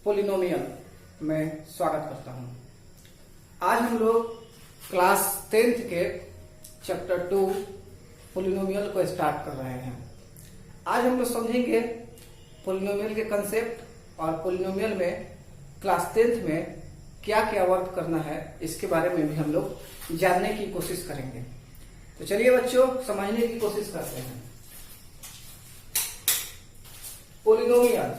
Polynomial में स्वागत करता हूं। आज हम लोग क्लास 10th के चैप्टर 2 पोलिनोमियल को स्टार्ट कर रहे हैं। आज हम लोग समझेंगे पोलिनोमियल के कंसेप्ट और पोलिनोमियल में क्लास 10th में क्या क्या वर्क करना है, इसके बारे में भी हम लोग जानने की कोशिश करेंगे। तो चलिए बच्चों, समझने की कोशिश करते हैं। पोलिनोमियल,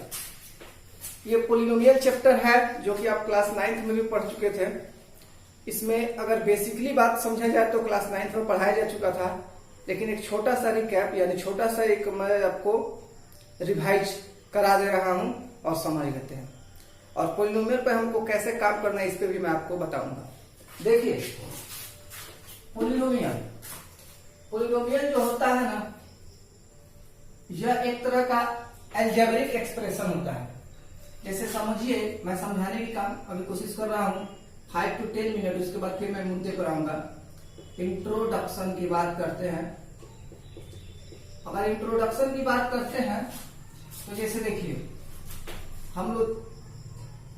ये पोलिनोमियल चैप्टर है जो कि आप क्लास 9th में भी पढ़ चुके थे। इसमें अगर बेसिकली बात समझा जाए तो क्लास 9th में पढ़ाया जा चुका था, लेकिन एक छोटा सा रिकैप यानी छोटा सा एक मैं आपको रिवाइज करा दे रहा हूं और समझ लेते हैं। और पोलिनोमियल पे हमको कैसे काम करना है इस पे भी मैं आपको बताऊंगा। देखिए, पोलिनोमियल जो होता है ना, यह एक तरह का अलजेब्रिक एक्सप्रेशन होता है। जैसे समझिए, मैं समझाने की काम अभी कोशिश कर रहा हूं 5 to 10 मिनट, उसके बाद फिर मैं मुद्दे पर आऊंगा। इंट्रोडक्शन की बात करते हैं। अगर इंट्रोडक्शन की बात करते हैं तो जैसे देखिए, हम लोग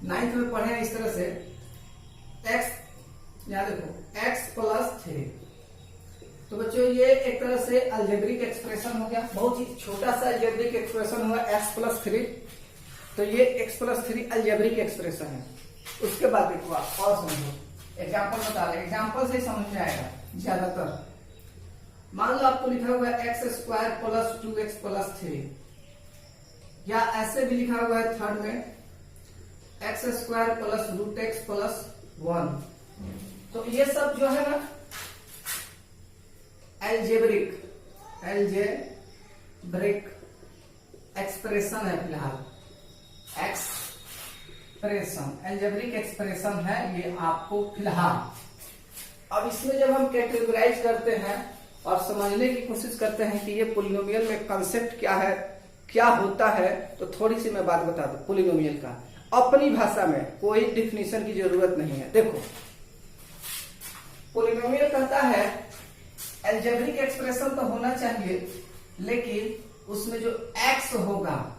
9th में पढ़े हैं इस तरह से, x याद रखो x + 3। तो बच्चों ये एक तरह से अलजेब्रिक एक्सप्रेशन हो गया, बहुत ही छोटा सा अलजेब्रिक एक्सप्रेशन हुआ x + 3। तो ये x + 3 अलजेब्रिक एक्सप्रेशन है। उसके बाद देखो, आप और समझो, एग्जाम्पल बता रहे, एग्जाम्पल से ही समझ में आएगा ज्यादातर। मान लो आपको लिखा हुआ है x² + 2x + 3, या ऐसे भी लिखा हुआ है थर्ड में x² + √x + 1। तो ये सब जो है ना एल्जेब्रिक एक्सप्रेशन है। फिलहाल एल्जेब्रिक एक्सप्रेशन है ये आपको फिलहाल। अब इसमें जब हम कैटेगराइज करते हैं और समझने की कोशिश करते हैं कि ये पोलिनोमियल में कंसेप्ट क्या है, क्या होता है, तो थोड़ी सी मैं बात बता दूं पोलिनोमियल का। अपनी भाषा में कोई डिफिनीशन की जरूरत नहीं है। देखो, पोलिनोमियल कहता है एल्जेब्रिक एक्सप्रेशन तो होना चाहिए, लेकिन उसमें जो x होगा,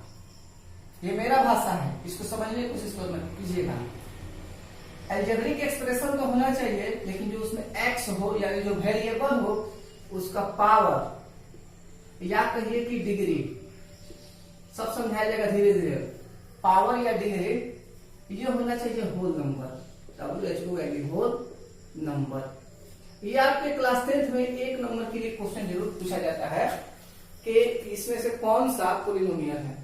ये मेरा भाषा है, इसको समझने की कोशिश कीजिएगा। एल्जेब्रिक एक्सप्रेशन तो होना चाहिए, लेकिन जो उसमें x हो यानी जो वेरिएबल हो उसका पावर या कहिए कि डिग्री, सब समझाया जाएगा धीरे धीरे। पावर या डिग्री ये होना चाहिए whole number, WHO whole number. ये आपके क्लास 10th में 1 नंबर के लिए क्वेश्चन जरूर पूछा जाता है कि इसमें से कौन सा पोलिनोमियल है।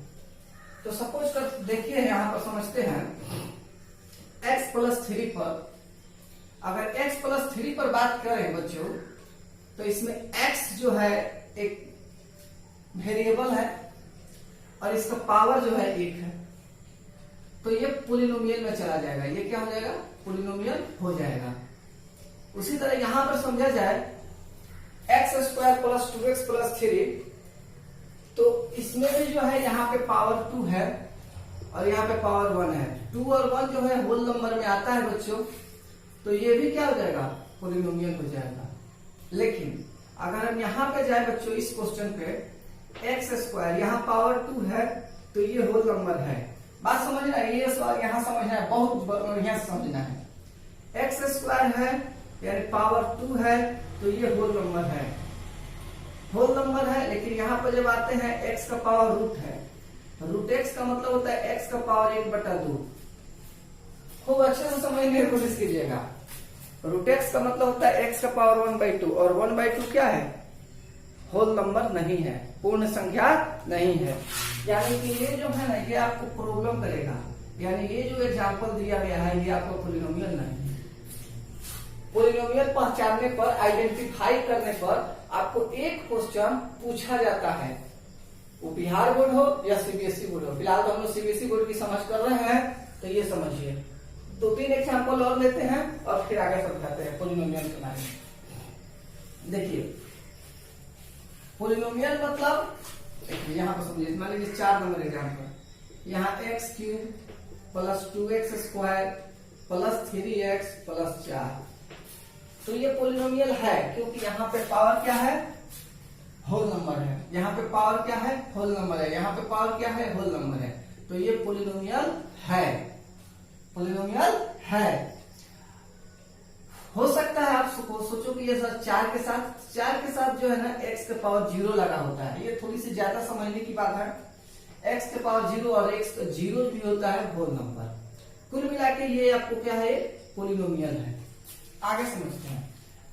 तो सपोज कर देखिए, यहां पर समझते हैं x + 3 पर, अगर x + 3 पर बात करें बच्चों, तो इसमें x जो है एक वेरिएबल है और इसका पावर जो है 1 है। तो ये पोलिनोमियल में चला जाएगा। ये क्या हो जाएगा? पोलिनोमियल हो जाएगा। उसी तरह यहां पर समझा जाए x² + 2x + 3, तो इसमें भी जो है यहाँ पे पावर 2 है और यहाँ पे पावर 1 है। 2 और 1 जो है होल नंबर में आता है बच्चों, तो ये भी क्या हो जाएगा? पोलिनोमियल हो जाएगा। लेकिन अगर हम यहाँ पे जाए बच्चों इस क्वेश्चन पे, x², यहाँ पावर 2 है तो ये होल नंबर है। बात समझना है, ये सवाल यहाँ समझना है, बहुत बढ़िया से समझना है। x² है यानी पावर 2 है, तो ये होल नंबर है, होल नंबर है। लेकिन यहाँ पर जब आते हैं x का पावर रूट है, √x का मतलब होता है x का पावर 1/2। खूब अच्छे से समझने की कोशिश कीजिएगा। √x का मतलब होता है x का पावर 1/2, और 1/2 क्या है? होल नंबर नहीं है, पूर्ण संख्या नहीं है। यानी कि ये जो है ना, ये आपको प्रॉब्लम करेगा। यानी ये जो एग्जाम्पल दिया गया है ये आपको पोलिनोमियल नहीं है। पोलिनोमियल पहचानने पर, आइडेंटिफाई करने पर आपको एक क्वेश्चन पूछा जाता है, वो बिहार बोर्ड हो या सीबीएसई बोर्ड हो। फिलहाल तो हम लोग सीबीएसई बोर्ड की समझ कर रहे हैं, तो ये समझिए। 2-3 एग्जाम्पल और लेते हैं और फिर आगे समझाते हैं पोलिनोमियल के बारे में। देखिए, पोलिनोमियल मतलब देखिए यहाँ पर समझिए, मान लीजिए 4 नंबर एग्जाम्पल, यहाँ x³ + 2x² + 3x + 4। तो ये पोलिनोमियल है, क्योंकि यहाँ पे पावर क्या है? होल नंबर है। यहाँ पे पावर क्या है? होल नंबर है। यहाँ पे पावर क्या है? होल नंबर है। तो ये पोलिनोमियल है। पोलिनोमियल है। हो सकता है आप सोचो कि ये सर चार के साथ जो है ना x के पावर 0 लगा होता है, ये थोड़ी सी ज्यादा समझने की बात है। x के पावर 0 और x का 0 भी होता है होल नंबर। कुल मिला के ये आपको क्या है, पोलिनोमियल है। आगे समझते हैं।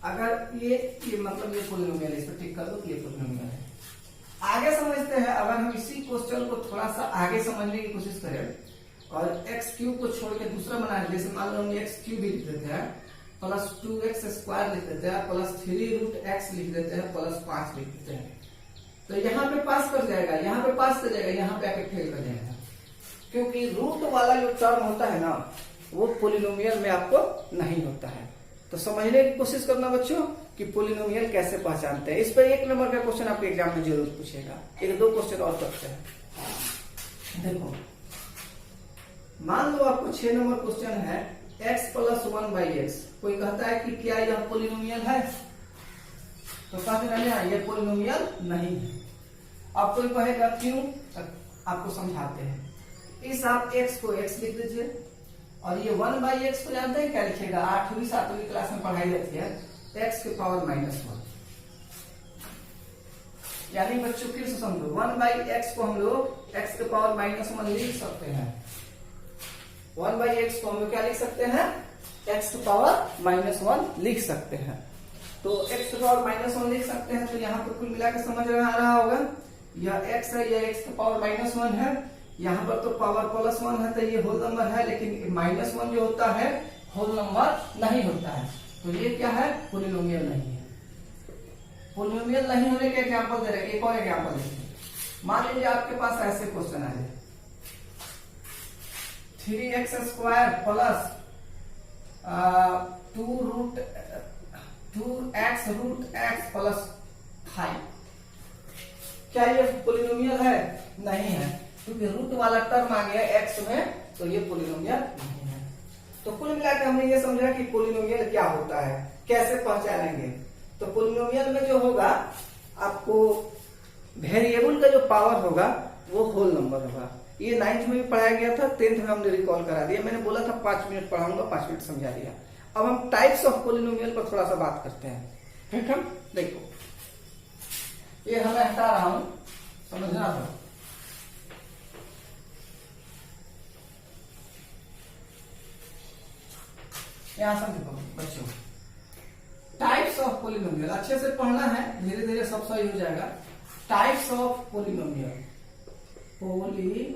अगर ये मतलब ये पोलिनोमियल है, इस पर टिक कर दो कि ये पोलिनोमियल है। आगे समझते हैं। अगर हम इसी क्वेश्चन को थोड़ा सा आगे समझने की कोशिश करें और एक्स क्यूब को छोड़ के दूसरा बनाए, जैसे मान लो हम एक्स क्यूब लिख देते हैं, प्लस 2x स्क्वायर लिख देते हैं, प्लस 3√x लिख देते हैं, प्लस 5 लिख देते हैं, तो यहाँ पे पास कर जाएगा, यहाँ पे पास कर जाएगा, यहाँ पे आके फेल कर जाएगा, क्योंकि रूट वाला जो टर्म होता है ना वो पोलिनोमियल में आपको नहीं होता है। तो समझने की कोशिश करना बच्चों कि पोलिनोमियल कैसे पहचानते हैं। इस पर 1 नंबर का क्वेश्चन आपके एग्जाम में जरूर पूछेगा। 1-2 क्वेश्चन और करते हैं। देखो मान लो आपको 6 नंबर क्वेश्चन है, x + 1/x। कोई कहता है कि क्या यह पोलिनोमियल है, तो कहते हैं यह पोलिनोमियल नहीं है। अब कोई कहेगा क्यों, आपको समझाते हैं। इस आप x को x लिख दीजिए और ये 1/x को जानते हैं क्या लिखेगा, 8वीं 7वीं क्लास में पढ़ाई जाती है, x के पावर -1। यानी बच्चों फिर से समझो, 1/x को हम लोग x के पावर -1 लिख सकते हैं। 1/x को हम लोग क्या लिख सकते हैं, x के पावर -1 लिख सकते हैं। तो x के पावर -1 लिख सकते हैं, तो यहाँ पर कुल मिला के समझ में आ रहा होगा, यह x है, यह x के पावर -1 है, यहाँ पर तो पावर +1 है, तो ये होल नंबर है, लेकिन -1 जो होता है होल नंबर नहीं होता है, तो ये क्या है, पोलिनोमियल नहीं है। पोलिनोमियल नहीं होने के एग्जाम्पल दे रहे हैं। एक और एग्जाम्पल देखिए। मान लीजिए आपके पास ऐसे क्वेश्चन आ जाए, 3x square plus 2x√x plus 5। क्या ये पोलिनोमियल है? नहीं है, क्योंकि रूट वाला टर्म आ गया x में, तो ये पोलिनोमियल नहीं है। तो कुल मिलाकर हमने ये समझा कि पोलिनोमियल क्या होता है, कैसे पहचानेंगे। तो पोलिनोमियल में जो होगा आपको वेरिएबल का जो पावर होगा वो होल नंबर होगा। ये 9th में भी पढ़ाया गया था, 10th में हमने रिकॉल करा दिया। मैंने बोला था 5 मिनट पढ़ाऊंगा, 5 मिनट समझा दिया। अब हम टाइप्स ऑफ पोलिनोमियल पर थोड़ा सा बात करते हैं। ठीक है, देखो ये हमें हटा रहा हूं, समझना हो। यहां समझो बच्चों, टाइप्स ऑफ पोलिनोमियल अच्छे से पढ़ना है, धीरे धीरे सब सही हो जाएगा। Types of polynomial, polynomial.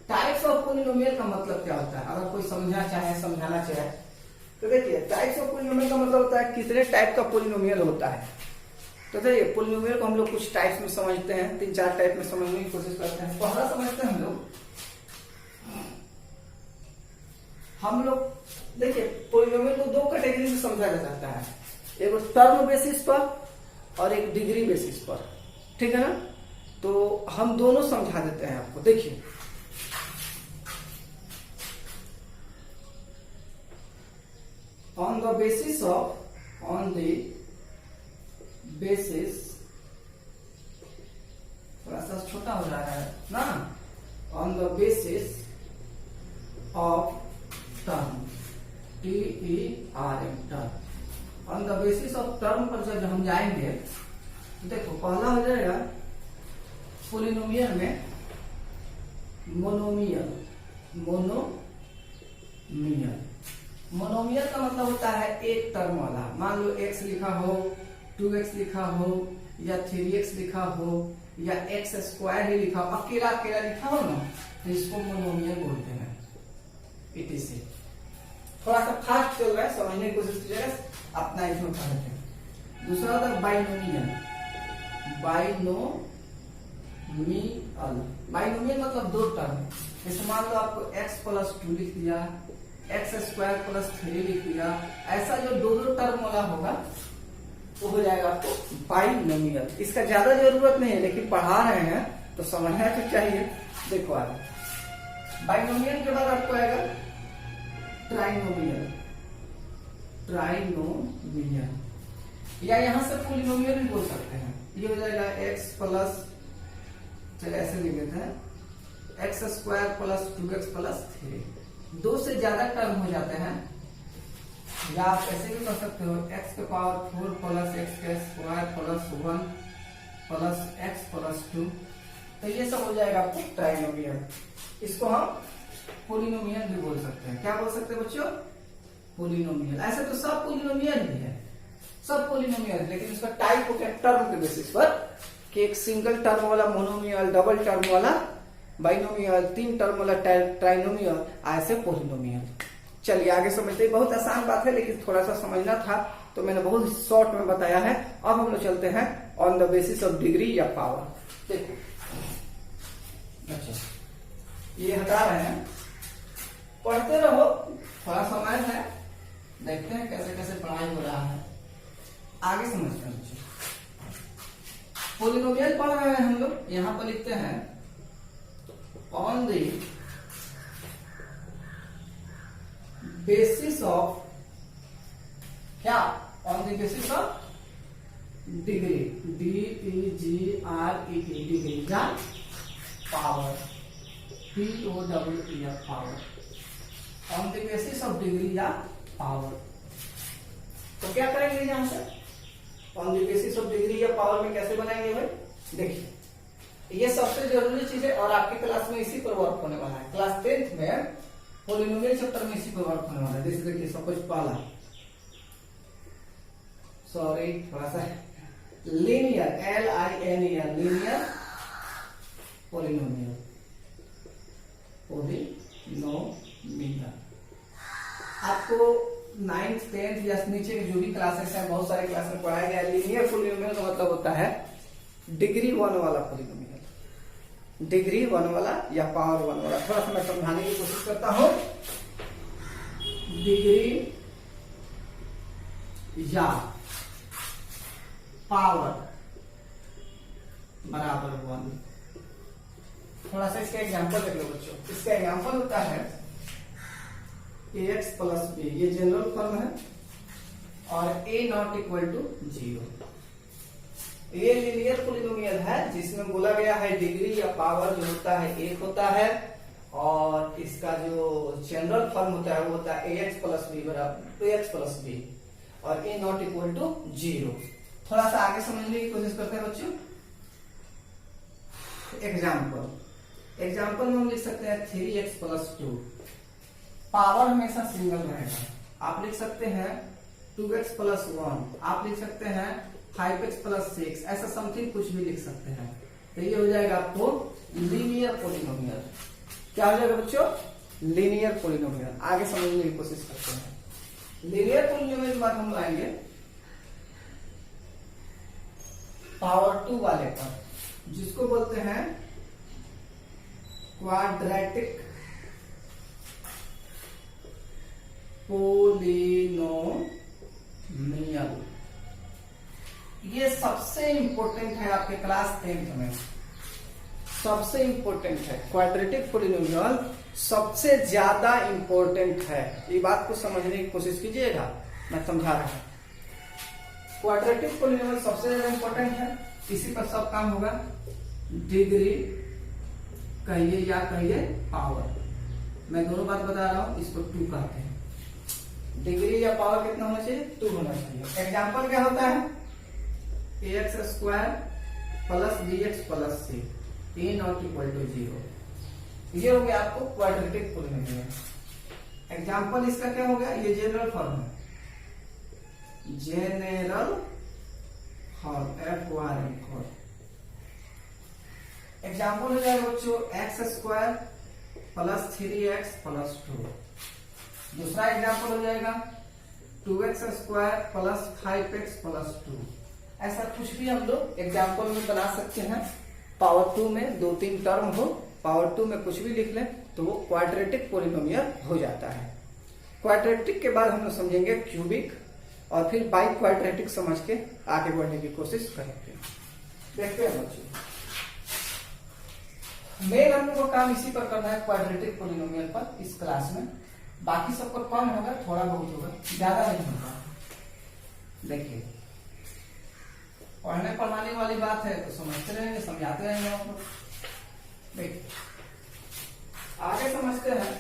Types of polynomial का मतलब क्या होता है, अगर कोई समझना चाहे, समझाना चाहे तो देखिए, टाइप्स ऑफ पोलिनोमियल का मतलब होता है कितने टाइप का पोलिनोमियल होता है। तो देखिए, पोलिनोमियल को हम लोग कुछ टाइप्स में समझते हैं, 3-4 टाइप में समझने की कोशिश करते हैं। पहला समझते हैं हम लोग देखिए, पोलिनोमियल को 2 कैटेगरी में समझा जा सकता है, एक टर्म बेसिस पर और एक डिग्री बेसिस पर। ठीक है ना, तो हम दोनों समझा देते हैं आपको। देखिए, on the basis थोड़ा सा छोटा हो रहा है ना, on the basis of term, TERM, term. On the basis of term पर जब हम जाएंगे तो देखो, पहला हो जाएगा पोलिनोमियल में मोनोमियल। मोनोमियल का मतलब होता है एक टर्म वाला। मान लो x लिखा हो, 2x लिखा हो, या 3x लिखा हो, या x स्क्वायर ही लिखा हो, अकेला अकेला लिखा हो ना, तो इसको मोनोमियल बोलते हैं। इसे थोड़ा सा फास्ट चल रहा है, समझने की कोशिश कीजिएगा, अपना इसमें पढ़ते हैं। दूसरा होता है बाइनोमियल। बाइनोमियल मतलब 2 टर्म। जैसे मान लो आपको x + 2 लिख दिया, x² + 3 लिख दिया, ऐसा जो 2 टर्म वाला होगा वो हो जाएगा आपको बाइनोमियल। इसका ज्यादा जरूरत नहीं है, लेकिन पढ़ा रहे हैं तो समझना तो चाहिए। देखो आगे, बाइनोमियल के बाद आपको आएगा ट्राइनोमियल, या यहां से पोलिनोमियल भी बोल सकते हैं। ये हो जाएगा x प्लस, चलिए ऐसे लिख देते हैं, x square plus 2x plus 3। दो से ज्यादा टर्म हो जाते हैं, या आप ऐसे भी कर सकते हो x के पावर 4 प्लस एक्स के square plus 1 plus x plus 2। तो ये सब हो जाएगा आपको ट्राइनोमियल। इसको हम पोलिनोमियल भी बोल सकते हैं। क्या बोल सकते हैं बच्चों? पोलिनोमियल। ऐसे तो सब पोलिनोमियल ही है, सब पोलिनोमियल, लेकिन इसका टाइप हो गया टर्म के बेसिस पर कि एक सिंगल टर्म वाला मोनोमियल, डबल टर्म वाला बाइनोमियल, 3 टर्म वाला ट्राइनोमियल, ऐसे पोलिनोमियल। चलिए आगे समझते हैं। बहुत आसान बात है लेकिन थोड़ा सा समझना था तो मैंने बहुत शॉर्ट में बताया है। अब हम लोग चलते हैं on the basis of degree या पावर। देखो अच्छा, ये हटा रहे हैं, पढ़ते रहो, थोड़ा समय है, देखते हैं कैसे कैसे पढ़ाई हो रहा है, आगे समझते हैं बच्चों। पोलिनोमियल पढ़ रहे हैं हम लोग। यहां पर लिखते हैं ऑन द बेसिस ऑफ, क्या? On the basis of degree, DEGRE, degree या power, POWER, power. On the basis of degree या पावर। तो क्या करेंगे यहां से? On the basis of degree या पावर में कैसे बनाएंगे भाई? देखिए, ये सबसे जरूरी चीज है और आपकी क्लास में इसी पर वर्क होने वाला है। क्लास 10th में पोलिनोमियल चैप्टर में इसी पर वर्क होने वाला है। जैसे देखिए सपोज पहला, सॉरी थोड़ा सा, linear, LINER, linear polynomial, polynomial. आपको 9th 10th या नीचे के जो भी क्लासेस हैं, बहुत सारे क्लास में पढ़ाया गया। लीनियर पोलिनोमियल का मतलब होता है डिग्री 1 वाला पोलिनोमियल, डिग्री 1 वाला या पावर 1 वाला। थोड़ा सा मैं समझाने की कोशिश करता हूं। डिग्री या पावर बराबर 1। थोड़ा सा इसका एग्जांपल देख लो बच्चों। इसका एग्जांपल होता है ax प्लस बी, ये जनरल फॉर्म है, और a नॉट इक्वल टू 0। ये लीनियर पोलिनोमियल है जिसमें बोला गया है डिग्री या पावर जो होता है 1 होता है, और इसका जो जनरल फॉर्म होता है वो होता है ax प्लस बी बराबर 2x प्लस बी, और a नॉट इक्वल टू 0। थोड़ा सा आगे समझने की कोशिश करते हैं बच्चों। एग्जाम्पल में हम लिख सकते हैं 3x प्लस 2। पावर हमेशा सिंगल रहेगा। आप लिख सकते हैं 2x प्लस 1, आप लिख सकते हैं 5x प्लस 6, ऐसा समथिंग कुछ भी लिख सकते हैं। तो ये हो जाएगा आपको लीनियर पोलिनोमियल। क्या हो जाएगा बच्चों? Linear polynomial. आगे समझने की कोशिश करते हैं। लीनियर पोलिनोमियल के बाद हम लाएंगे पावर 2 वाले पर, जिसको बोलते हैं क्वाड्रेटिक पोलिनोमियल। ये सबसे इंपॉर्टेंट है आपके क्लास 10th में, सबसे इंपॉर्टेंट है। क्वाड्रेटिक पोलिनोमियल सबसे ज्यादा इंपॉर्टेंट है। ये बात को समझने की कोशिश कीजिएगा, मैं समझा रहा हूं। क्वाड्रेटिक पोलिनोमियल सबसे ज्यादा इंपॉर्टेंट है, इसी पर सब काम होगा। डिग्री कहिए या कहिए पावर, मैं दोनों बात बता रहा हूं। इसको 2 कहते हैं। डिग्री या पावर कितना होना चाहिए? 2 होना चाहिए। एग्जाम्पल क्या होता है? ax square plus bx plus c, a not equal to 0। ये हो गया आपको क्वाड्रेटिक पोलिनोमियल। एग्जाम्पल इसका क्या हो गया? ये जनरल फॉर्म है, जनरल फॉर्म, FORM। एग्जाम्पल हो जाएगा बच्चों x square plus 3x plus 2। दूसरा एग्जाम्पल हो जाएगा 2x square plus 5x plus 2। ऐसा कुछ भी हम लोग एग्जाम्पल में बना सकते हैं। पावर 2 में 2-3 टर्म हो, पावर 2 में कुछ भी लिख लें तो वो क्वाड्रेटिक पोलिनोमियल हो जाता है। क्वाड्रेटिक के बाद हम लोग समझेंगे क्यूबिक, और फिर बाई क्वाड्रेटिक समझ के आगे बढ़ने की कोशिश करेंगे। देखते हैं बच्चों, मेन हम लोग को काम इसी पर करना है, क्वाड्रेटिक पोलिनोमियल पर इस क्लास में। बाकी सबको कम होगा, थोड़ा बहुत होगा, ज्यादा नहीं होगा। देखिए, पढ़ने पढ़ाने वाली बात है तो समझते रहेंगे, समझाते रहेंगे आपको। देखिए आगे समझते हैं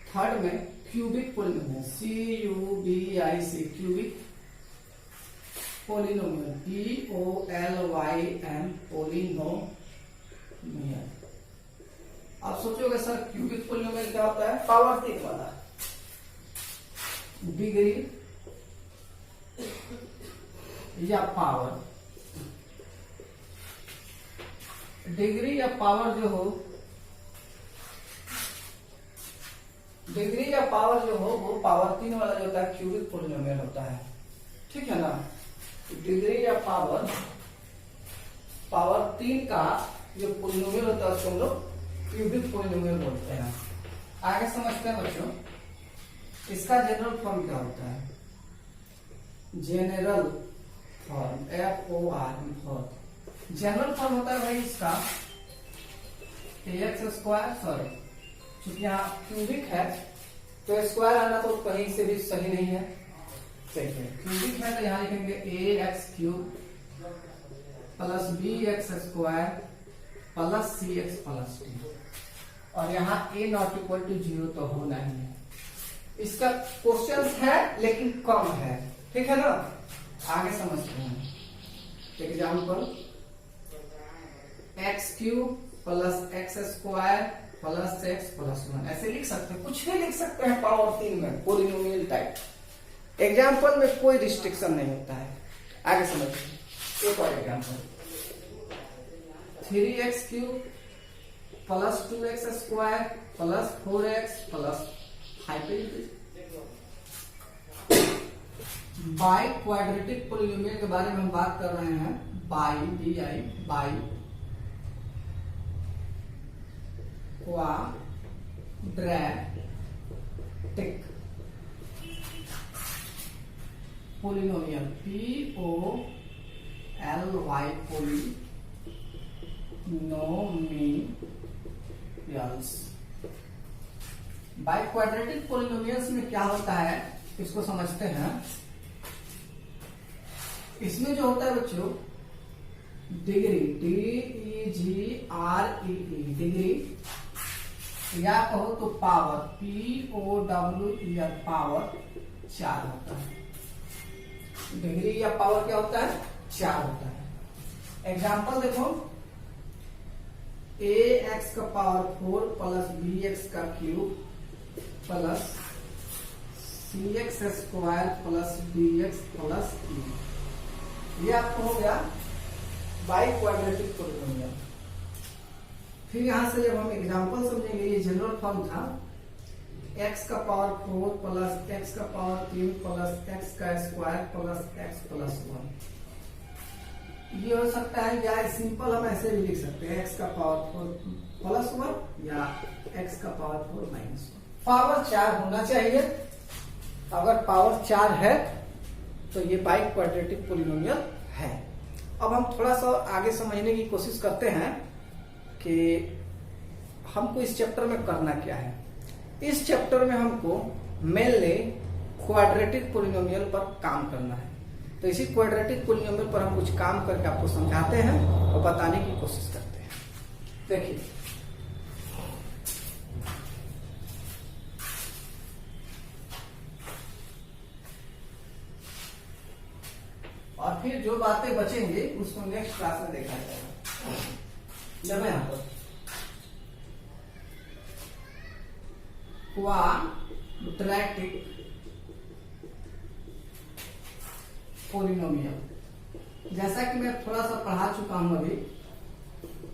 थर्ड में cubic polynomial, CUBIC cubic polynomial, POLYN polynomial. आप सोचोगे सर क्यूबिक पोलिनोमियल क्या होता है? पावर 3 वाला। डिग्री या पावर, डिग्री या पावर जो हो, डिग्री या पावर जो हो वो पावर 3 वाला जो होता है क्यूबिक पोलिनोमियल होता है। ठीक है ना? डिग्री या पावर 3 का जो पोलिनोमियल होता है उसको हम लोग क्यूबिक पोलिनोमियल बोलते हैं। आगे समझते हैं बच्चों, इसका जनरल फॉर्म क्या होता है? General form, FOR form. General form होता है भाई इसका AX स्क्वायर, सॉरी चूंकि यहाँ क्यूबिक है तो स्क्वायर आना तो कहीं से भी सही नहीं है। देखिए क्यूबिक है तो यहाँ लिखेंगे AX cube plus BX square plus CX plus D, और यहाँ A नॉट इक्वल टू 0 तो होना ही है। इसका क्वेश्चन है लेकिन कम है। ठीक है ना? आगे समझते हैं example, x cube plus x square plus x plus 1, ऐसे लिख सकते हैं, कुछ भी लिख सकते हैं पावर 3 में पोलिनोमियल टाइप। एग्जाम्पल में कोई रिस्ट्रिक्शन नहीं होता है। आगे समझते हैं एक और example, 3x cube plus 2x square plus 4x plus by quadratic polynomial के बारे में हम बात कर रहे हैं। By quadratic polynomial, POLY polynomials. By quadratic polynomials में क्या होता है इसको समझते हैं। इसमें जो होता है बच्चों डिग्री, DEGREE डिग्री, या कहो तो पावर, POWER पावर 4 होता है। डिग्री या पावर क्या होता है? 4 होता है। एग्जाम्पल देखो, AX का पावर 4 प्लस BX का cube plus CX square plus DX plus E, ये आपको हो गया बाई क्वाड्रेटिक पोलिनोमियल। फिर यहां से जब हम एग्जांपल समझेंगे, ये जनरल फॉर्म था, x का पावर 4 प्लस x का पावर 3 प्लस x का स्क्वायर प्लस x प्लस 1। ये हो सकता है या सिंपल हम ऐसे भी लिख सकते हैं, x का पावर 4 प्लस 1 या x का पावर 4 माइनस 1। पावर 4 होना चाहिए। अगर पावर 4 है तो ये बाई क्वाड्रेटिक पोलिनोमियल है। अब हम थोड़ा सा आगे समझने की कोशिश करते हैं कि हमको इस चैप्टर में करना क्या है। इस चैप्टर में हमको मेनली क्वाड्रेटिक पोलिनोमियल पर काम करना है। तो इसी क्वाड्रेटिक पोलिनोमियल पर हम कुछ काम करके आपको समझाते हैं और बताने की कोशिश करते हैं। देखिए और फिर जो बातें बचेंगे उसको नेक्स्ट क्लास में देखा जाएगा। जब यहां पर क्वाड्रेटिक पोलिनोमियल, जैसा कि मैं थोड़ा सा पढ़ा चुका हूं अभी,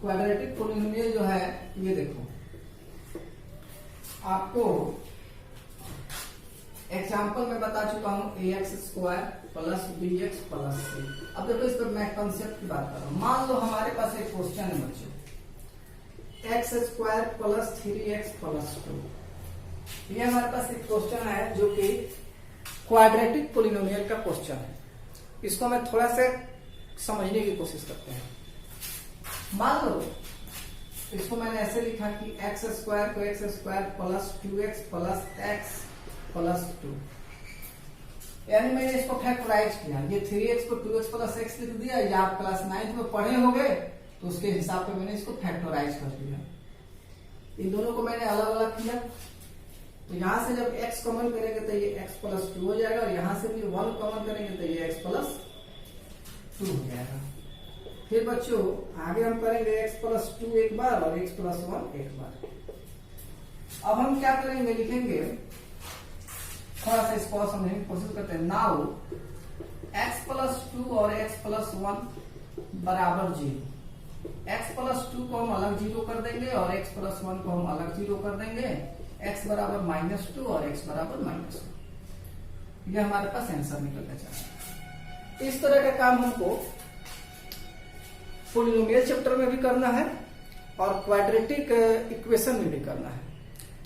क्वाड्रेटिक पोलिनोमियल जो है ये देखो, आपको एग्जाम्पल में बता चुका हूं AX square plus BX plus C। अब देखो इस पर मैं कंसेप्ट की बात कर रहा हूं। मान लो हमारे पास एक क्वेश्चन है बच्चों, x square plus 3x plus 2। ये हमारे पास एक क्वेश्चन है जो कि क्वाड्रेटिक पोलिनोमियल का क्वेश्चन है। इसको मैं थोड़ा सा समझने की कोशिश करते हैं। मान लो इसको मैंने ऐसे लिखा कि x स्क्वायर को x square plus 2x plus x plus 2, यानी मैंने इसको फैक्टराइज किया। ये 3x को 2x प्लस x लिख दिया। या आप क्लास 9th में पढ़े होंगे तो तो उसके हिसाब पे मैंने इसको फैक्टराइज कर दिया। इन दोनों को मैंने अलग अलग किया, तो यहां से जब x कॉमन करेंगे तो ये x प्लस 2 हो जाएगा, और यहां से भी 1 कॉमन करेंगे तो ये x प्लस 2 हो जाएगा। फिर बच्चों आगे हम करेंगे x प्लस 2 एक बार और x प्लस 1 एक बार। अब हम क्या करेंगे, लिखेंगे, थोड़ा सा इसको समझने की कोशिश करते हैं। नाउ x प्लस 2 और x प्लस 1 बराबर 0। x प्लस 2 को हम अलग 0 कर देंगे और x प्लस 1 को हम अलग 0 कर देंगे। x बराबर -2 और x बराबर -1। ये हमारे पास आंसर निकल के चला। इस तरह का काम हमको पॉलिनोमियल चैप्टर में भी करना है और क्वाड्रेटिक इक्वेशन में भी करना है।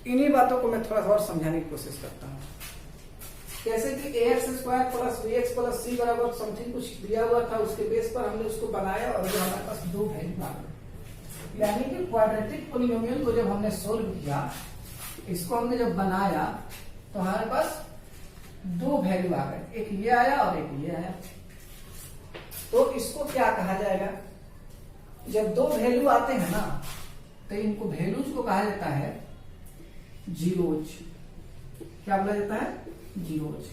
इन्हीं बातों को मैं थोड़ा सा और समझाने की कोशिश करता हूँ। जैसे कि ax² plus bx plus c बराबर समथिंग कुछ दिया हुआ था, उसके बेस पर हमने उसको बनाया और जो हमारे पास 2 वैल्यू आ गए। यानी कि क्वाड्रेटिक पॉलिनोमियल को जब हमने सोल्व किया, इसको हमने जब बनाया तो हमारे पास 2 वैल्यू आ गए, एक ये आया और एक ये आया। तो इसको क्या कहा जाएगा, जब 2 वैल्यू आते हैं ना तो इनको वैल्यूज को कहा जाता है जीरोज। क्या बोला जाता है, जीरोज।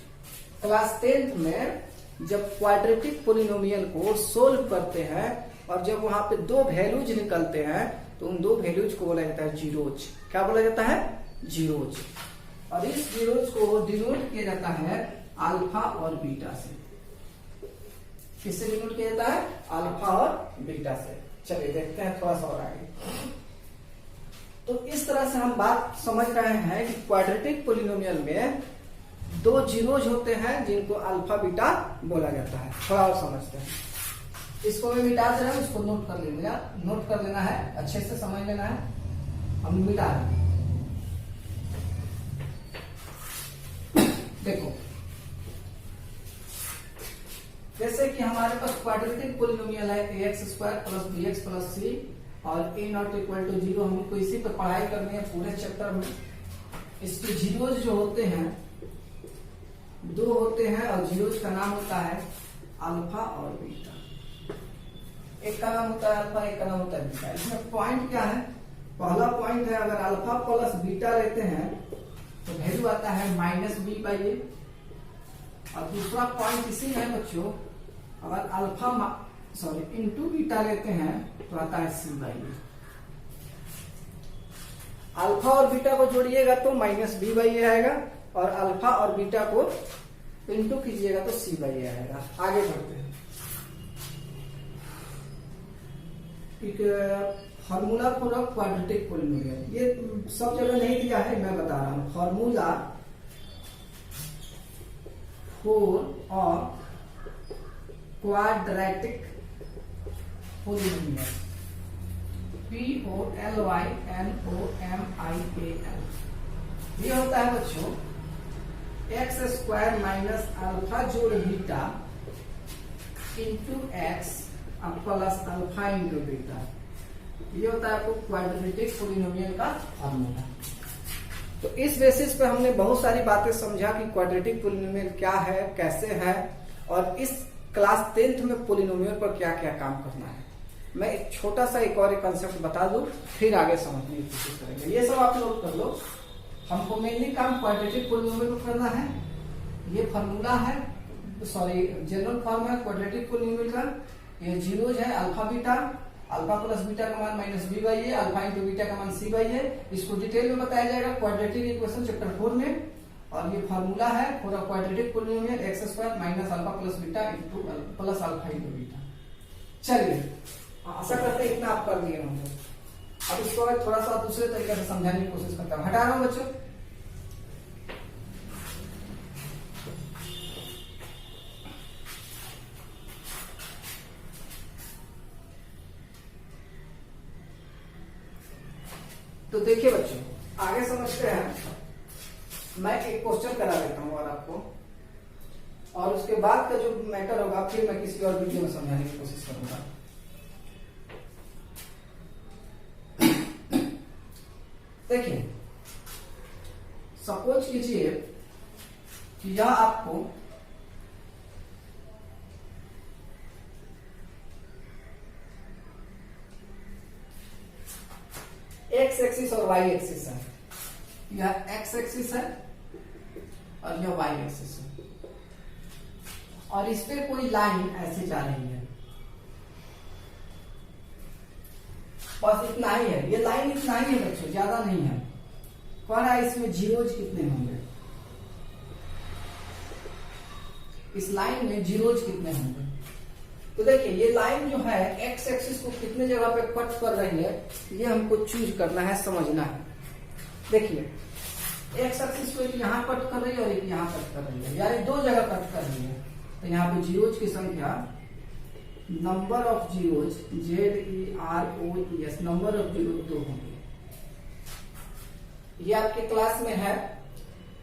क्लास 10th में जब क्वाड्रेटिक पॉलिनोमियल को सोल्व करते हैं और जब वहां पे 2 वैल्यूज निकलते हैं तो उन 2 वैल्यूज को बोला जाता है जीरोज। क्या बोला जाता है, जीरोज। और इस जीरोज को डिनोट किया जाता है अल्फा और बीटा से। किससे डिनोट किया जाता है, अल्फा और बीटा से। चलिए देखते हैं थोड़ा सा और आगे। तो इस तरह से हम बात समझ रहे हैं कि क्वाड्रेटिक पॉलिनोमियल में 2 जीरोज होते हैं जिनको अल्फा बीटा बोला जाता है। थोड़ा और समझते हैं। इसको मैं मिटा दे रहा हूं, इसको नोट कर लेना, नोट कर लेना है, अच्छे से समझ लेना है। हम मिटा रहे हैं, देखो। जैसे कि हमारे पास क्वाड्रेटिक पॉलिनोमियल है ax² plus bx plus c और a नॉट इक्वल टू 0। हमको इसी पर पढ़ाई करनी है पूरे चैप्टर में। इसके जीरोज जो होते हैं 2 होते हैं और जीरोज का नाम होता है अल्फा और बीटा। एक का नाम होता है अल्फा, एक का नाम होता है बीटा। इसमें पॉइंट क्या है, पहला पॉइंट है अगर अल्फा प्लस बीटा लेते हैं तो वैल्यू आता है -b/a। और दूसरा पॉइंट इसी में है बच्चों, अगर अल्फा इंटू बीटा लेते हैं तो आता है c/a। अल्फा और बीटा को जोड़िएगा तो -b/a आएगा और अल्फा और बीटा को इंटू कीजिएगा तो c/a आएगा। आगे बढ़ते हैं। एक formula for a quadratic polynomial, ये सब जगह नहीं दिया है, मैं बता रहा हूं। Formula for a quadratic polynomial, POLYNOMIAL। ये होता है बच्चों x² माइनस अल्फा जोड़ beta into x plus alpha into beta. ये होता है आपको क्वाड्रेटिक पॉलिनोमियल का फॉर्मूला। तो इस बेसिस पे हमने बहुत सारी बातें समझा कि क्वाड्रेटिक पॉलिनोमियल क्या है, कैसे है, और इस क्लास 10th में पॉलिनोमियल पर क्या क्या काम करना है। मैं एक छोटा सा एक और कंसेप्ट बता दूं, फिर आगे समझने की कोशिश करेंगे। ये सब आप नोट कर लो। हमको मेनली काम क्वाड्रेटिक पॉलिनोमियल को करना है। ये फॉर्मूला है, सॉरी जनरल फॉर्म है क्वाड्रेटिक पॉलिनोमियल का। ये जीरोज है alpha beta, alpha plus beta का मान -b/a, अल्फा इंटू बीटा का मान c/a। इसको डिटेल में बताया जाएगा क्वाड्रेटिक इक्वेशन चैप्टर 4 में। और ये फॉर्मूला है for a quadratic polynomial x² minus alpha plus beta into plus alpha into beta. चलिए, आशा करते हैं इतना आप कर लिए होंगे। अब इसको थोड़ा सा दूसरे तरीके से समझाने की कोशिश करता हूं। हटा रहा हूं बच्चों। तो देखिए बच्चों, आगे समझते हैं। मैं एक क्वेश्चन करा देता हूं और आपको, और उसके बाद का जो मैटर होगा फिर मैं किसी और वीडियो में समझाने की कोशिश करूंगा। देखिए, सपोज कीजिए कि यह आपको एक्स एक्सिस और वाई एक्सिस है, यह एक्स एक्सिस है और यह वाई एक्सिस है, और इस पे कोई लाइन ऐसे जा रही है, बस इतना ही है, ये लाइन इतना ही है बच्चों, ज्यादा नहीं है। कह रहा है इसमें जीरोज कितने होंगे, इस लाइन में जीरोज कितने होंगे। तो देखिए ये लाइन जो है एक्स एक्सिस को कितने जगह पे कट कर रही है, ये हमको चूज करना है, समझना है। देखिए एक्स एक्सिस को एक यहाँ कट कर रही है और एक यहाँ कट कर रही है, यानी दो जगह कट कर रही है। तो यहाँ पे जीरोज की संख्या, number of zeros, ZEROES, number of zeros 2 होंगे। ये आपके क्लास में है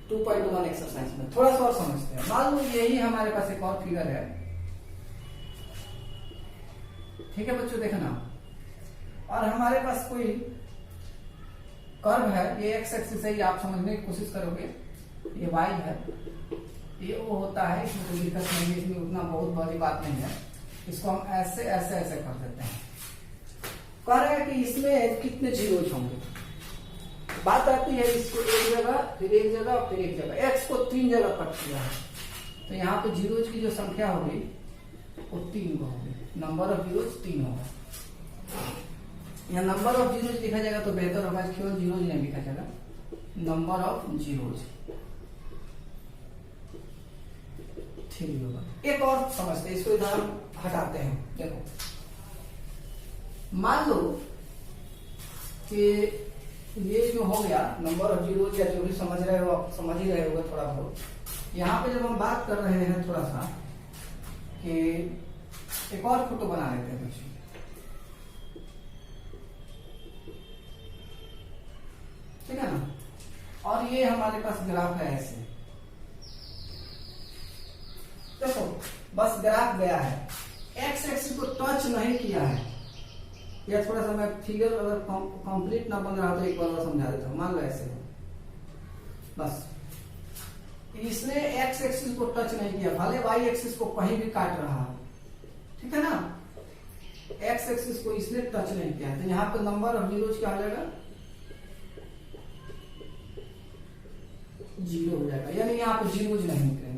2.1 एक्सरसाइज में, थोड़ा सा और समझते हैं। मान लो यही हमारे पास एक और फिगर है, ठीक है बच्चों देखना, और हमारे पास कोई कर्व है, ये एक्स एक्सिस है, ये आप समझने की कोशिश करोगे, ये वाई है, ये वो होता है, इसमें कोई दिक्कत नहीं है, इसमें उतना बहुत बड़ी बात नहीं है। इसको हम ऐसे ऐसे ऐसे कर देते हैं। कह रहे हैं कि इसमें कितने जीरोज होंगे। बात आती है इसको एक जगह, फिर एक जगह, फिर एक जगह, एक्स को 3 जगह कट किया है, तो यहाँ पे जीरोज की जो संख्या होगी वो 3 को होगी, नंबर ऑफ जीरोज 3 होगा। यहाँ नंबर ऑफ जीरोज लिखा जाएगा तो बेहतर होगा, केवल जीरोज नहीं लिखा जाएगा, नंबर ऑफ जीरोज 3 होगा। एक और समझते हैं, इसको इधर हटाते हैं। देखो मान लो कि ये जो हो गया नंबर ऑफ जीरोज, या जो भी समझ रहे हो आप समझ ही रहे होगे थोड़ा बहुत। यहाँ पे जब हम बात कर रहे हैं थोड़ा सा कि एक और फोटो बना लेते हैं बच्चों, ठीक है ना, और ये हमारे पास ग्राफ है ऐसे। देखो बस ग्राफ गया है, एक्स एक्सिस को टच नहीं किया है। या थोड़ा सा मैं फिगर अगर कंप्लीट ना बन रहा तो एक बार और समझा देता हूं। मान लो ऐसे हो, बस इसने एक्स एक्सिस को टच नहीं किया, भले वाई एक्सिस को कहीं भी काट रहा है, ठीक है ना, एक्स एक्सिस को इसने टच नहीं किया, तो यहाँ पे नंबर ऑफ जीरोज क्या हो जाएगा, 0 हो जाएगा, यानी यहाँ पे जीरोज नहीं निकलेंगे।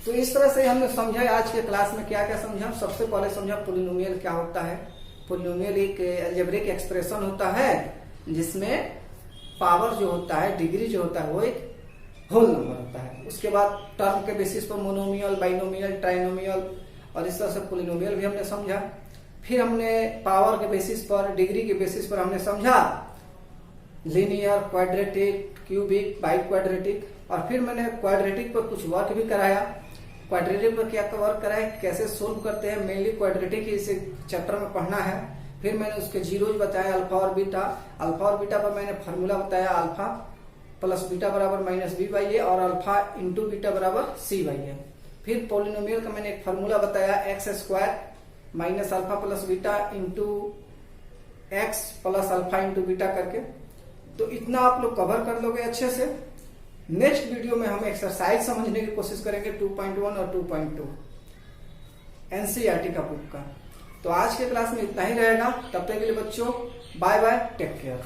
तो इस तरह से हमने समझा आज के क्लास में। क्या क्या समझा, सबसे पहले समझा पोलिनोमियल क्या होता है। पोलिनोमियल एक अलजेब्रिक एक्सप्रेशन होता है जिसमें पावर जो होता है, डिग्री जो होता है, वो एक होल नंबर होता है। उसके बाद टर्म के बेसिस पर मोनोमियल, बाइनोमियल, ट्राइनोमियल, और इस तरह से पोलिनोमियल भी हमने समझा। फिर हमने पावर के बेसिस पर, डिग्री के बेसिस पर हमने समझा linear, quadratic, cubic, by quadratic, और फिर मैंने क्वाड्रेटिक पर कुछ वर्क भी कराया। क्वाड्रेटिक पर क्या वर्क कराया, कैसे सोल्व करते हैं, मेनली क्वाड्रेटिक ही इस चैप्टर में पढ़ना है। फिर मैंने उसके जीरोज बताया, अल्फा और बीटा। अल्फा और बीटा पर मैंने फॉर्मूला बताया, अल्फा प्लस बीटा बराबर -b/a और अल्फा इंटू बीटा बराबर c/a। फिर पोलिनोमियल का मैंने एक फॉर्मूला बताया, x² minus alpha plus beta into x plus alpha into beta करके। तो इतना आप लोग कवर कर लोगे अच्छे से। नेक्स्ट वीडियो में हम एक्सरसाइज समझने की कोशिश करेंगे 2.1 और 2.2 एनसीईआरटी का बुक का। तो आज के क्लास में इतना ही रहेगा। तब तक के लिए बच्चों बाय बाय, टेक केयर।